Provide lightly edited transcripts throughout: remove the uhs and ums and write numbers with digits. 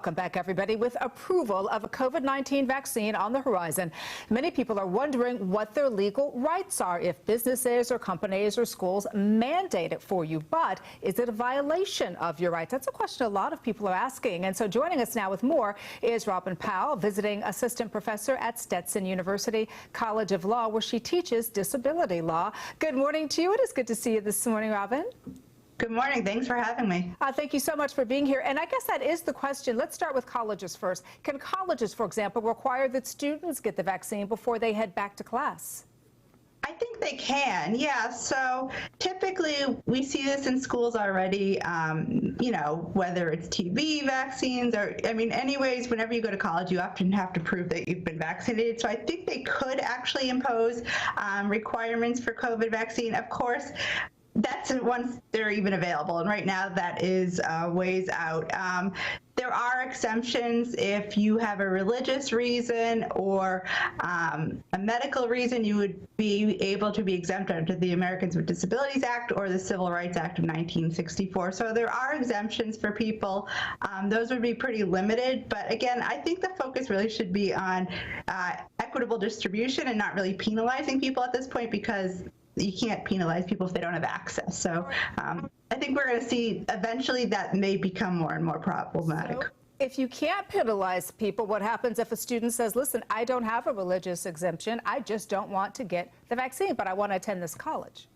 Welcome back, everybody. With approval of a COVID-19 vaccine on the horizon, many people are wondering what their legal rights are if businesses or companies or schools mandate it for you. But is it a violation of your rights? That's a question a lot of people are asking. And so joining us now with more is Robyn Powell, visiting assistant professor at Stetson University College of Law, where she teaches disability law. Good morning to you. It is good to see you this morning, Robyn. Good morning. Thanks for having me. Thank you so much for being here. And I guess that is the question. Let's start with colleges first. Can colleges, for example, require that students get the vaccine before they head back to class? I think they can, yeah. So typically we see this in schools already, whether it's TB vaccines or, anyways, whenever you go to college, you often have to prove that you've been vaccinated. So I think they could actually impose requirements for COVID vaccine. Of course, that's once they're even available, and right now that is ways out. There are exemptions if you have a religious reason or a medical reason. You would be able to be exempt under the Americans with Disabilities Act or the Civil Rights Act of 1964. So there are exemptions for people. Those would be pretty limited, but again, I think the focus really should be on equitable distribution and not really penalizing people at this point, because you can't penalize people if they don't have access. So I think we're going to see eventually that may become more and more problematic. So if you can't penalize people, what happens if a student says, listen, I don't have a religious exemption, I just don't want to get the vaccine, but I want to attend this college?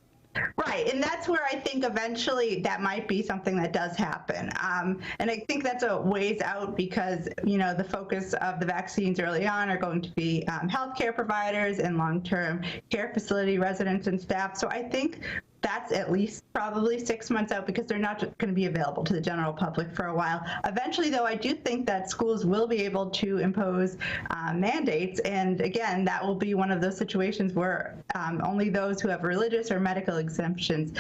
Right, and that's where I think eventually that might be something that does happen. And I think that's a ways out because, the focus of the vaccines early on are going to be healthcare providers and long-term care facility residents and staff. So I think that's at least probably 6 months out because they're not going to be available to the general public for a while. Eventually, though, I do think that schools will be able to impose mandates. And again, that will be one of those situations where only those who have religious or medical exemptions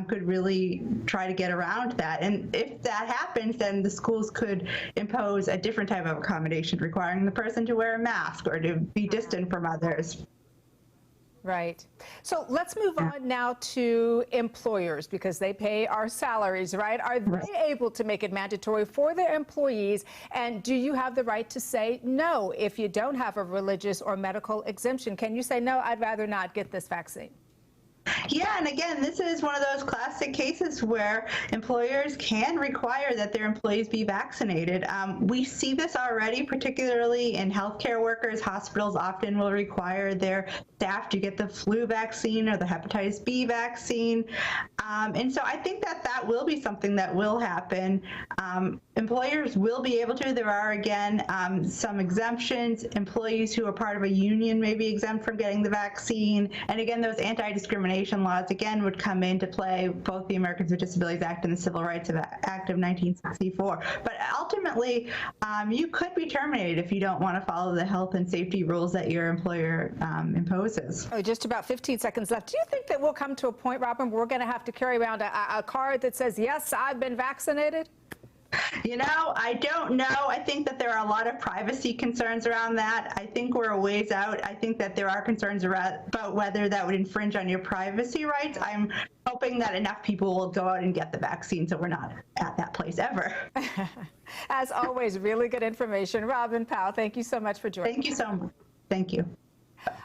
could really try to get around that. And if that happens, then the schools could impose a different type of accommodation, requiring the person to wear a mask or to be distant from others. Right. So let's move on now to employers, because they pay our salaries, right? Are they able to make it mandatory for their employees? And do you have the right to say no if you don't have a religious or medical exemption? Can you say, no, I'd rather not get this vaccine? Yeah, and again, this is one of those classic cases where employers can require that their employees be vaccinated. We see this already, particularly in healthcare workers. Hospitals often will require their staff to get the flu vaccine or the hepatitis B vaccine. And so I think that that will be something that will happen. Employers will be able to. There are, again, some exemptions. Employees who are part of a union may be exempt from getting the vaccine. And again, those anti-discrimination laws, again, would come into play, both the Americans with Disabilities Act and the Civil Rights Act of 1964. But ultimately, you could be terminated if you don't want to follow the health and safety rules that your employer imposes. Oh, just about 15 seconds left. Do you think that we'll come to a point, Robyn, where we're going to have to carry around a card that says, yes, I've been vaccinated? I don't know. I think that there are a lot of privacy concerns around that. I think we're a ways out. I think that there are concerns about whether that would infringe on your privacy rights. I'm hoping that enough people will go out and get the vaccine so we're not at that place ever. As always, really good information. Robyn Powell, thank you so much for joining us. Thank you so much. Thank you.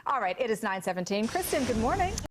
All right, it is 9:17. Kristen, good morning.